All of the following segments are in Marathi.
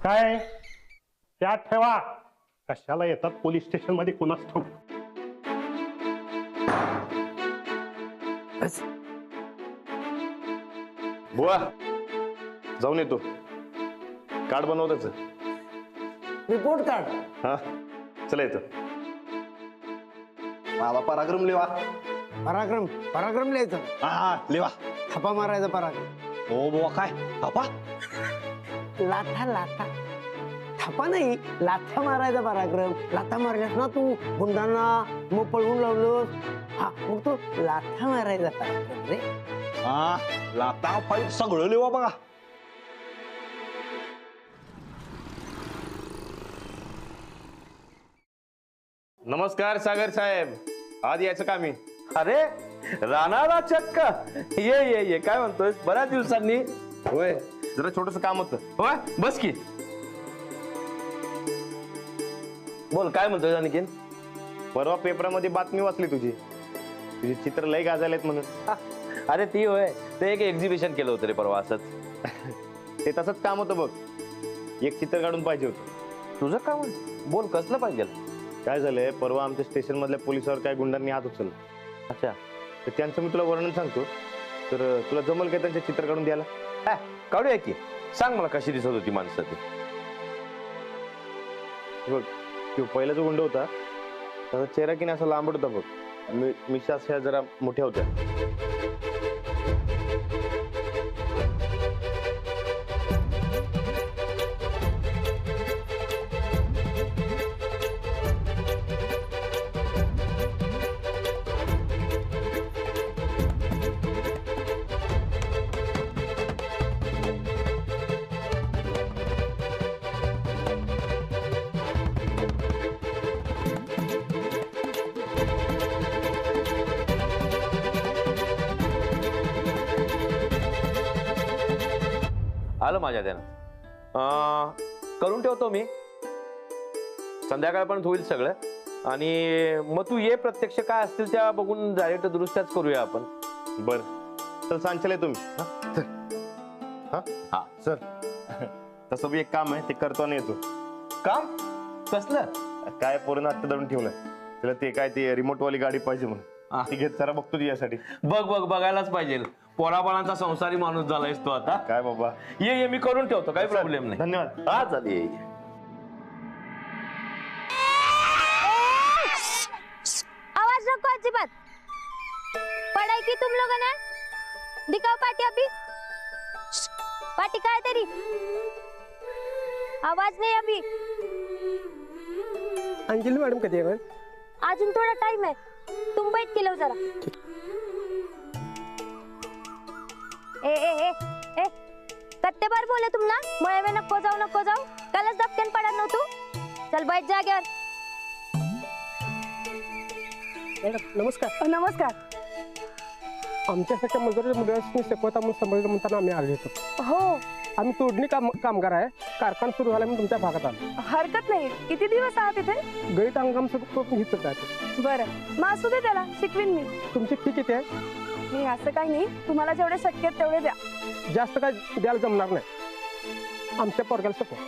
काय त्यात ठेवा. कशाला येतात पोलीस स्टेशन मध्ये कुणास ठाऊक. बुवा जाऊन येतो. कार्ड बनवतच. Report card. हा चला येतो. माझा पराक्रम लिहा. पराक्रम पराक्रम लिहायचं. हा लिहा. थापा मारायचा पराक्रम. हो बुवा काय थापा. लाथा लाथा थापा नाही, लाथा मारायचा पराक्रम. लाथा मारल्यास ना तू गुंडांना, मग पळवून लावलं. हा मग तू लाथा मारायचा पराक्रम रे. हा लाता फाईट सगळं लिहा बघा. नमस्कार सागर साहेब. आज यायचं का मी. अरे राणाला चक्क. ये ये ये काय म्हणतोय बऱ्याच दिवसांनी. होय जरा छोटस काम होतं. होय बस की. बोल काय म्हणतोय आणखीन. परवा पेपरामध्ये बातमी वाचली तुझी. तुझे चित्र लय गाजालेत म्हणून. अरे ती होय ते एक एक्झिबिशन केलं होतं रे परवा असंच. ते तसंच काम होतं बघ. एक चित्र काढून पाहिजे होतं. तुझं काम बोल कसलं पाहिजे. काय झालंय परवा आमच्या स्टेशन मधल्या पोलिसावर काय गुंडांनी हात उचलला. अच्छा तर त्यांचं मी तुला वर्णन सांगतो. तर तुला जमल काय त्यांचे चित्र काढून द्यायला. काढूया की. सांग मला कशी दिसत होती माणसं ती. बघ तो पहिला जो गुंड होता त्याचा चेहरा की नाही असा लांबट होता बघ. मिशा अशा जरा मोठ्या होत्या. आलं माझ्या ध्यानात. करून ठेवतो मी. संध्याकाळपर्यंत होईल सगळं. आणि मग तू ये प्रत्यक्ष काय असतील त्या बघून डायरेक्ट दुरुस्त्याच करूया आपण. बर चल सांगशाल तुम्ही. हा हा सर तसं बी एक काम आहे ते करतो आणि येतो. काम कसलं. काय पोरानं आत्ता धरून ठेवलं. त्याला ते काय ते रिमोट वाली गाडी पाहिजे म्हणून. ती घेत जरा बघतो यासाठी. बघ बघ बघायलाच पाहिजे. पोराबाळांचा संसारी माणूस झालायस तू आता. काय बाबा. ये ये मी करून ठेवतो काही प्रॉब्लेम नाही. धन्यवाद. हा चालेल. आवाज रखो अजीबात. पढ़ाई की तुम लोगों ने. दिखाओ पाटी अभी. पाटी काय तेरी. आवाज नहीं अभी. अंजली मॅडम कधी येणार. अजून थोड़ा टाइम है. तुम बैठ के लो जरा. ए ए ए ए कत्ते बार बोले तुम ना मळे में नको जाऊ. कलच दबकेन पडा न तू. चल बैठ जागेवर. मॅडम नमस्कार. नमस्कार. आमच्यासारख्या मजुराच्या मुलांनी शिकवता म्हणून समजलं म्हणताना आम्ही आलो होतो. हो आम्ही तोडणी कामगार आहे. कारखाना सुरू झाला म्हणून तुमच्या भागात आलो. हरकत नाही. किती दिवस आहात इथे. गळीत हंगाम सुरू घेतच आहे. बरं मग असू दे त्याला शिकवीन मी. तुमची फी किती आहे. मी असं काही नाही. तुम्हाला जेवढे शक्य आहेत तेवढे द्या. जास्त काय द्यायला जमणार नाही. आमच्या पोरग्याला शिकवा.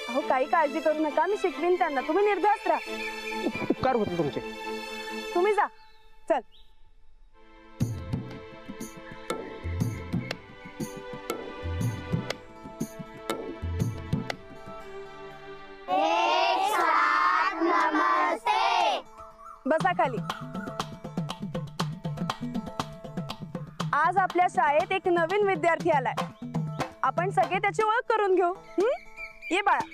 अहो काही काळजी करू नका. मी शिकवीन त्यांना. तुम्ही निर्धास्त राहा. उपकार होते तुमचे. तुम्ही जा. चल. बसा खाली. आज आपल्या शाळेत एक नवीन विद्यार्थी आलाय. आपण सगळे त्याची ओळख करून घेऊ. ये बाळा.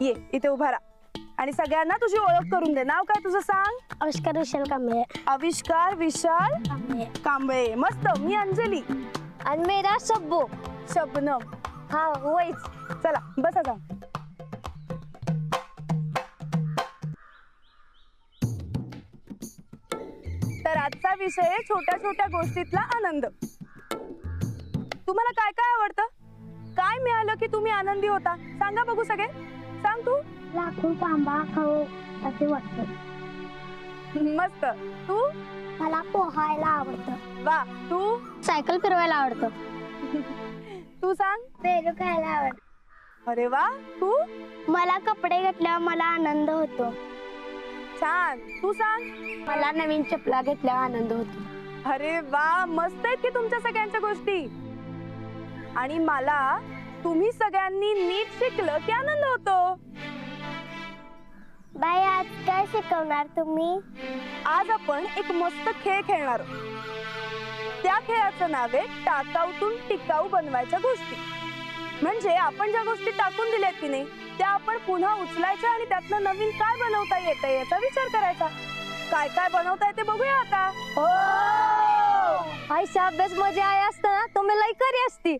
ये इथे उभा राहा आणि सगळ्यांना तुझी ओळख करून दे. नाव काय तुझं सांग. आविष्कार विशाल कांबळे. आविष्कार विशाल कांबळे. मस्त. मी अंजली. आणि मेरा शब्बो. शबनम. हा वहीच. चला बसा जा. तर आजचा विषय छोट्या छोट्या गोष्टीतला आनंद. तुम्हाला काय काय आवडतं. काय मिळालं की तुम्ही आनंदी होता. सांगा बघू सगळे. सांग तू. लाखो आंबा खाऊ असे वाटतं. मस्त. तू? मला पोहायला आवडतं. वा. तू? सायकल फिरवायला आवडतं. तू सांग. पेरू खायला आवडतं. अरे वा. तू? मला कपडे घेतल्यावर मला आनंद होतो. छान. तू सांग. मला नवीन चपला घेतल्यावर आनंद होतो. अरे वा, मस्त आहेत की तुमच्या सगळ्यांच्या गोष्टी. आणि मला तुम्ही सगळ्यांनी नीट शिकलं की आनंद होतो. बाई, आज काय शिकवणार तुम्ही? आज आपण एक मस्त खेळ खेळणार आहोत. त्या खेळाचं नाव आहे टाकाऊतून टिकाऊ बनवायच्या गोष्टी. म्हणजे आपण ज्या गोष्टी टाकून दिल्यात की नाही त्या आपण पुन्हा उचलायच्या आणि त्यातनं नवीन काय बनवता येतं याचा विचार करायचा. काय काय बनवता येते बघूया आता. हो आईचा अभ्यास मजा आहे असता ना तुम्ही लई करी असती.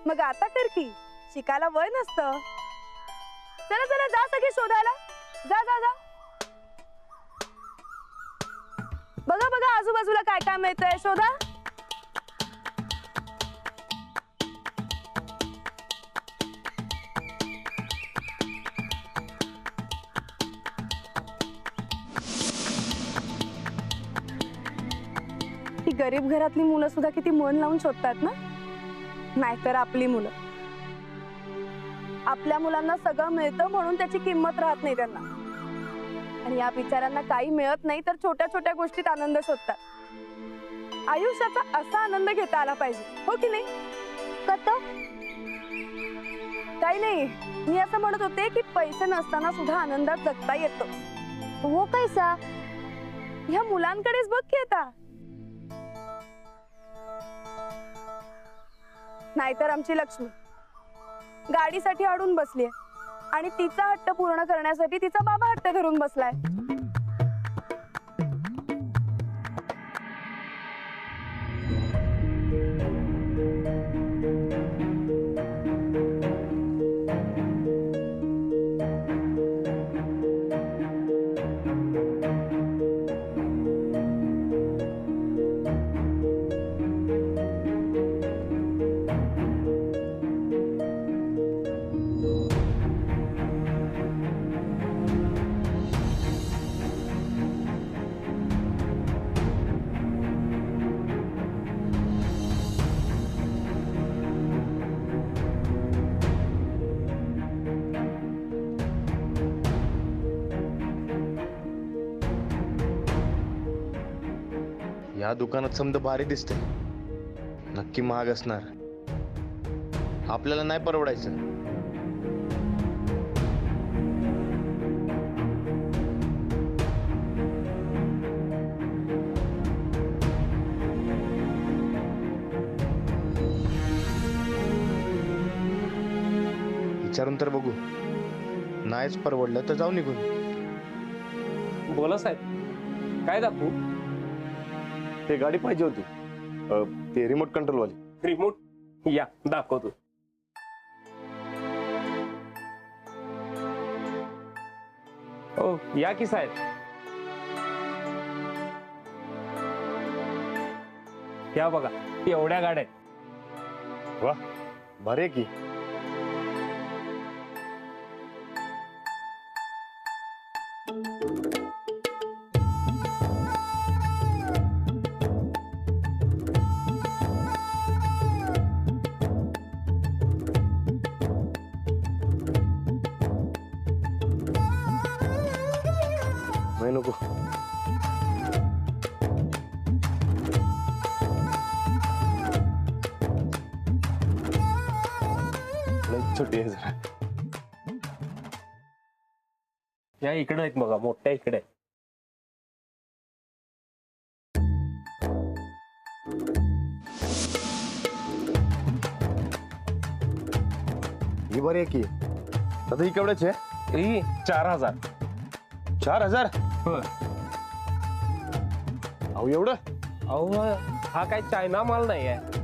मग आता कर की, शिकायला वय नसतं. चला चला जा सगळे शोधायला. जा जा जा. बघा बघा आजूबाजूला काय काय मिळतंय शोधा. ही गरीब घरातली मुलं सुद्धा किती मन लावून शोधतात ना. नाहीतर आपली मुलं. आपल्या मुलांना सगळं मिळतं म्हणून त्याची किंमत राहत नाही त्यांना. आणि या बिचाऱ्यांना काही मिळत नाही तर छोट्या छोट्या गोष्टीत आनंद शोधतात. आयुष्याचा असा आनंद घेता आला पाहिजे, हो की नाही? कत काही नाही, मी असं म्हणत होते की पैसे नसताना सुद्धा आनंदात जगता येतं. हो कैसा? ह्या मुलांकडेच बघ की आता. नाहीतर आमची लक्ष्मी गाडीसाठी अडून बसलीये आणि तिचा हट्ट पूर्ण करण्यासाठी तिचा बाबा हट्ट धरून बसलाय. या दुकानात समजा भारी दिसते, नक्की महाग असणार. आपल्याला नाही परवडायचं. विचारून तर बघू. नाहीच परवडलं तर जाऊ निघून. बोला साहेब, काय दाखवू? ते गाडी पाहिजे होती, ते रिमोट कंट्रोल वाली. रिमोट? या दाखवतो. ओ या की साहेब. या बघा, एवढ्या गाड्या आहेत. वा, भारी आहे की. नाही नको. लई छोटी आहे जरा. या इकडे आहेत बघा, मोठ्या इकडे आहेत. ही बरी आहे की. आता ही केवढ्याची आहे? ही 4000. 4000? होय. अहो एवढं? अहो हा काय चायना माल नाही आहे.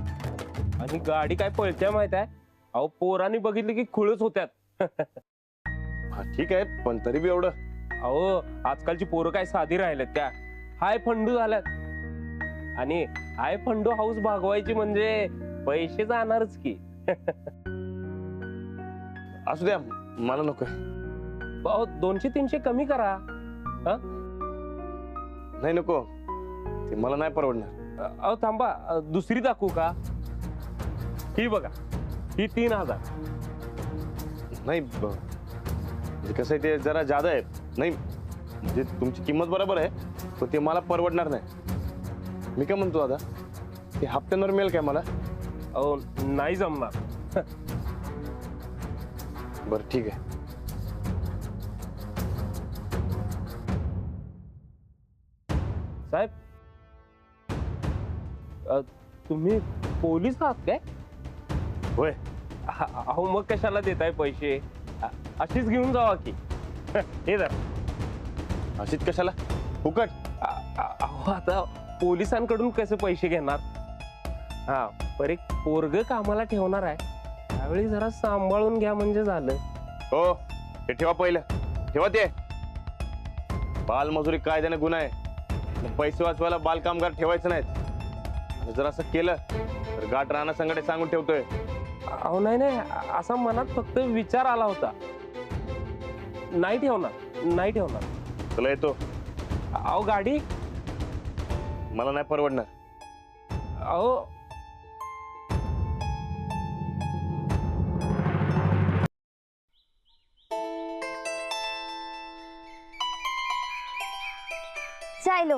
आणि गाडी काय पळत्या माहित आहे? अहो पोरांनी बघितली की खुळच होत्यात. हा ठीक आहे, पण तरी बी एवढं? अहो आजकालची पोरं काय साधी राहिल्यात त्या, हाय फंडू झाल्यात. आणि हाय फंडू हाऊस भागवायची म्हणजे पैसे जाणारच की. असू द्या, मला नको. अहो 200-300 कमी करा. नाही नको, ते मला नाही परवडणार. अहो थांबा, दुसरी दाखवू का? ही बघा, ही 3000. नाही म्हणजे कसं आहे, ते जरा जादा आहे. नाही म्हणजे तुमची किंमत बरोबर आहे, पण ते मला परवडणार नाही. मी काय म्हणतो दादा, ते हप्त्यांवर मिळेल काय मला? अहो नाही जमणार. बरं ठीक आहे. साहेब, तुम्ही पोलीस आहात काय? होय. अहो मग कशाला देताय पैसे? अशीच घेऊन जावा की. हे जर अशीच कशाला फुकट? अहो आता पोलिसांकडून कसे पैसे घेणार? हा, पर एक पोरग कामाला ठेवणार आहे, त्यावेळी जरा सांभाळून घ्या म्हणजे झालं. हो, ते ठेवा पहिलं, ठेवा ते. बालमजुरी कायद्याने गुन्हा आहे. पैसे वाचवायला बाल कामगार ठेवायचं नाहीत. आणि जर असं केलं तर गाठ राणा संघटने सांगून ठेवतोय. अहो नाही नाही, असा मनात फक्त विचार आला होता. नाही ठेवणार, नाही ठेवणार. तुला येतो? अहो गाडी. मला नाही परवडणार. अहो चाय लो.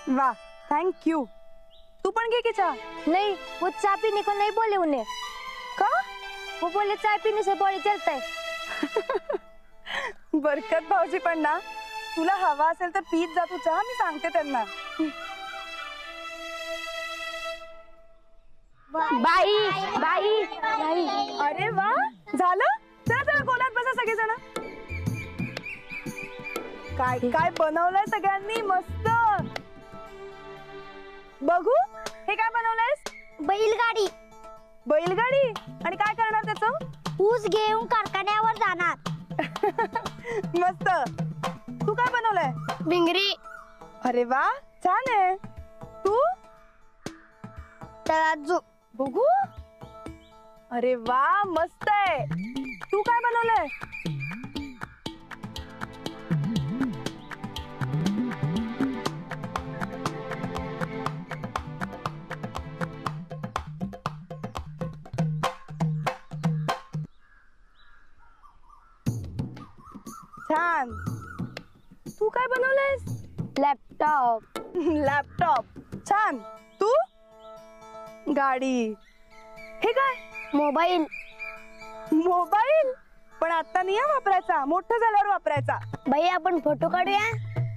वाह, थैंक यू. तू पण घे की चहा. नहीं, वो चाय पीने को नहीं बोले उन्हें. का? वो बोले चाय पीने से बॉडी चलता है. बरकत भाऊजी पण ना, तुला हवा असेल तर पीत जा तू चहा, मी सांगते त्यांना. बाई बाई बाई. अरे वा, झालं. चला चला गोलात बसा सगळेजण. काय काय बनवलंय सगळ्यांनी मस्त. बघू, हे काय बनवलंयस? बैलगाडी. बैलगाडी. आणि काय करणार त्याचं? ऊस घेऊन कारखान्यावर जाणार. मस्त. तू काय बनवलंय? भिंगरी. अरे वा, छान आहे. तू? तराजू. बघू. अरे वा, मस्त आहे. तू काय बनवलंय? छान. तू काय बनवलंयस? लॅपटॉप. लॅपटॉप. छान. तू? गाडी. हे काय? मोबाईल. मोबाईल. पण आता नाही हा वापरायचा, मोठं झाल्यावर वापरायचा. बाई आपण फोटो काढूया.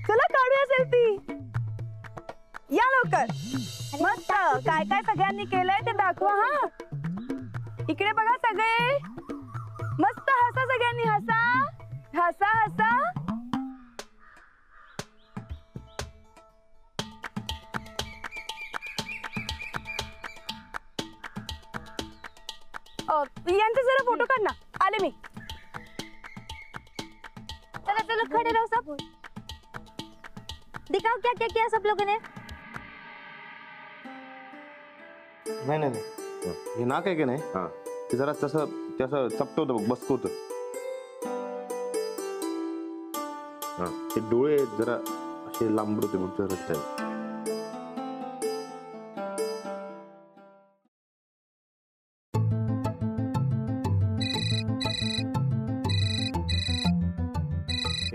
चला काढूया सेल्फी. या लवकर. मस्त. काय काय सगळ्यांनी केलंय ते दाखवा. हा, इकडे बघा सगळे. मस्त हसा सगळ्यांनी. हसा हसा हसा. यांचे जरा फोटो काढ ना. आले मी. चलो चलो खड़े रहो सब. दिखाओ क्या क्या किया सब लोगों ने. नाही नाही नाही, हे नाक आहे की नाही, ते जरा तसं चपटवतं बघ, बसकवतं. ते डोळे जरा असे लांबड होते बघ जरा.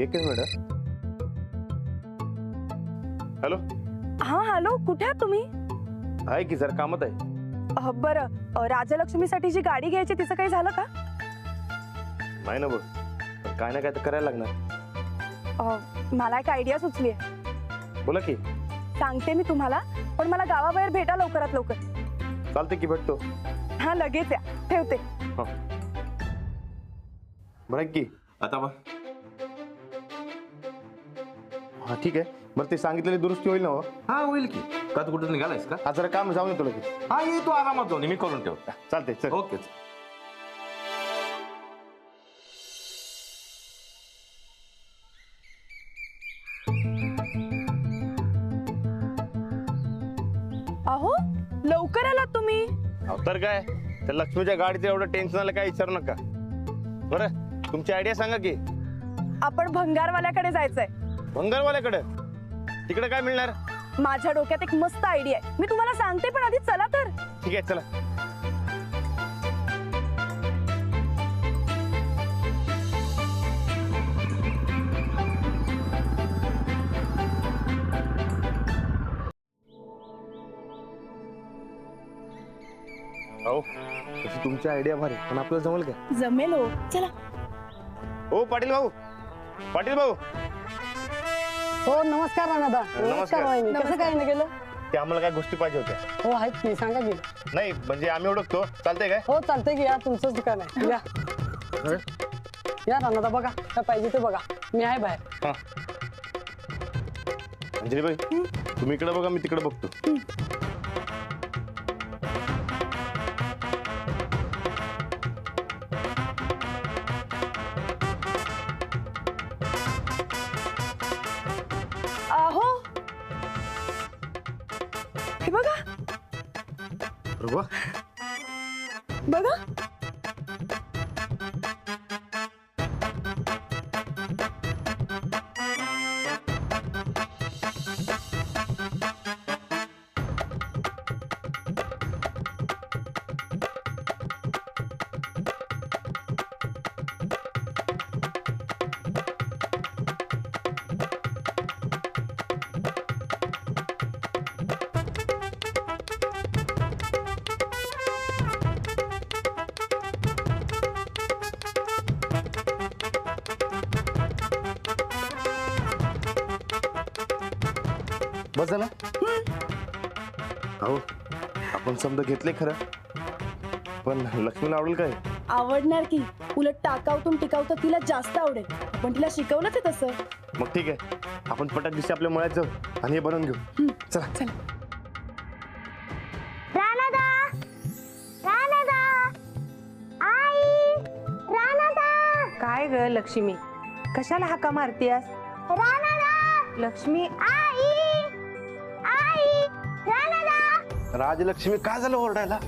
एक मिनिट. हॅलो. हा हॅलो, कुठे आहात तुम्ही? आहे की जरा कामात आहे. बरं, राजलक्ष्मीसाठी जी गाडी घ्यायची तिचं काही झालं का? नाही ना बघ, पण काय ना काय तर करायला लागणार. मला एक आयडिया सुचली आहे. बोला की. सांगते मी तुम्हाला, पण मला गावाबाहेर भेटा लवकरात लवकर. चालते की, भेटतो. हा लगेच या. ठेवते. बरं की आता बघ. हा ठीक आहे. बरं ते सांगितलेली दुरुस्ती होईल ना? हो हा होईल की. का तू कुठे निघालायस का? आज जरा काम जाऊन येतो लगेच. हा ये, तू आरामात जाऊन ये, मी करून ठेव. चालते. चल. ओके. अहो, लवकर आलात तुम्ही. तर काय, त्या लक्ष्मीच्या गाडीचं एवढं टेन्शन आलं काय विचारू नका. बरं तुमची आयडिया सांगा की. आपण भंगारवाल्याकडे जायचंय. भंगारवाल्याकडे? तिकडे काय मिळणार? माझ्या डोक्यात एक मस्त आयडिया आहे, मी तुम्हाला सांगते, पण आधी चला तर. ठीक आहे चला. हो तशी तुमची आयडिया भारी, पण आपल्याला जमल का? जमेल हो, चला. हो पाटील भाऊ, पाटील भाऊ, हो नमस्कार राणादा. नमस्कार. वहिनी. कसं काय नाही गेलं? ते आम्हाला काय गोष्टी पाहिजे होत्या. हो आहेत की, सांगा की. नाही म्हणजे आम्ही ओळखतो, चालतंय काय? हो चालतंय की, या तुमचंच दुकान आहे. या या राणादा, बघा काय पाहिजे ते बघा, मी आहे बाहेर. अंजली बाई तुम्ही इकडे बघा, मी तिकडे बघतो. अहो हे बघा बरोबर. बघा. बस झालं. अहो आपण समजा घेतले खरं, पण लक्ष्मीला आवडेल काय? आवडणार की, उलट टाकाऊतून टिकाऊ तर तिला जास्त आवडेल. पण तिला शिकवलं ते तसं. मग ठीक आहे, आपण पटाक दिवशी आपल्या मळ्यात जाऊ आणि हे बनवून घेऊ. चला चला. राणादा, राणादा, आई, राणादा, काय ग लक्ष्मी, कशाला हाका मारतीयास? राणादा, लक्ष्मी आई, आई, राणादा. राजलक्ष्मी काय झालं ओरडायला?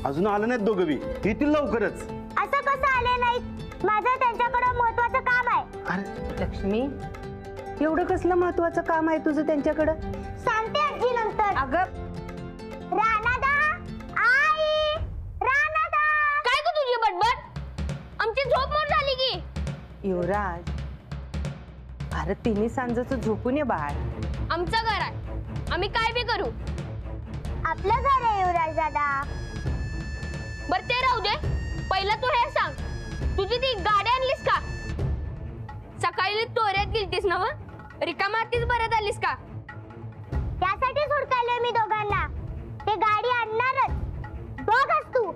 अजून आलं नाहीत दोघं बी, येतील लवकरच. असं कसं आले नाहीत? माझं त्यांच्याकडे महत्वाचं काम आहे. अरे लक्ष्मी, एवढं कसलं महत्वाचं काम आहे तुझं त्यांच्याकडं? सांगते आजी नंतर. अगं राणादा, आई, राणादा. काय ग तुझी बडबड? आमची झोप मोड झाली की. युवराज, अरे तिन्ही सांजेचं झोपून ये बाळ. आमचं घर आहे, आम्ही काय बी करू. आपलं घर आहे युवराज दादा. बर ते राहू दे, पहिलं तू हे सांग, तुझी ती गाडी आणलीस का? सकाळी तोऱ्यात गेलतीस ना, रिकामातीच परत आलीस का? त्यासाठी हुडकायलोय मी दोघांना. ते गाडी आणणारच, बघच तू.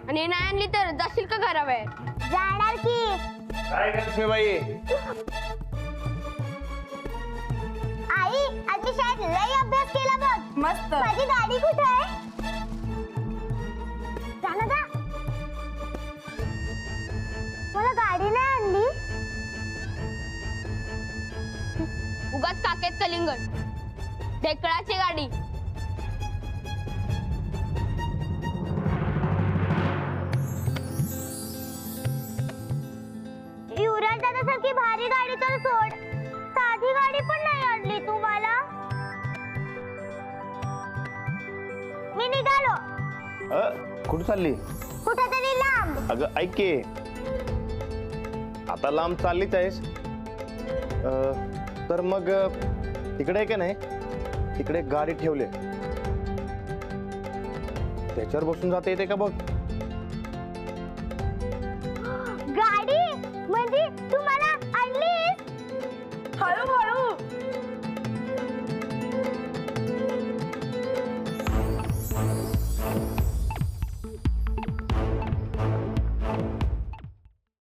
आणि नाही आणली तर जाशील का घराबाहेर? जाणार की. काय लक्ष्मीबाई? आई, आजची शाळेत लई अभ्यास केला बघ. मस्त. माझी गाडी कुठे आहे? राणादा, मला गाडी नाही आणली. उगाच काकेत कलिंगड, ढेकळाची गाडी. युवराज दादा सारखी भारी गाडी तर सोड, साधी गाडी पण नाही आणली तू मला. मी निघालो कुठं चालली? कुठेतरी लांब. अगं ऐक की, आता लांब चाललीच आहेस तर मग तिकडे आहे का नाही, तिकडे गाडी ठेवले, त्याच्यावर बसून जाता येते का बघ. गाडी म्हणजे तू मला आणलीस? हळूहळू.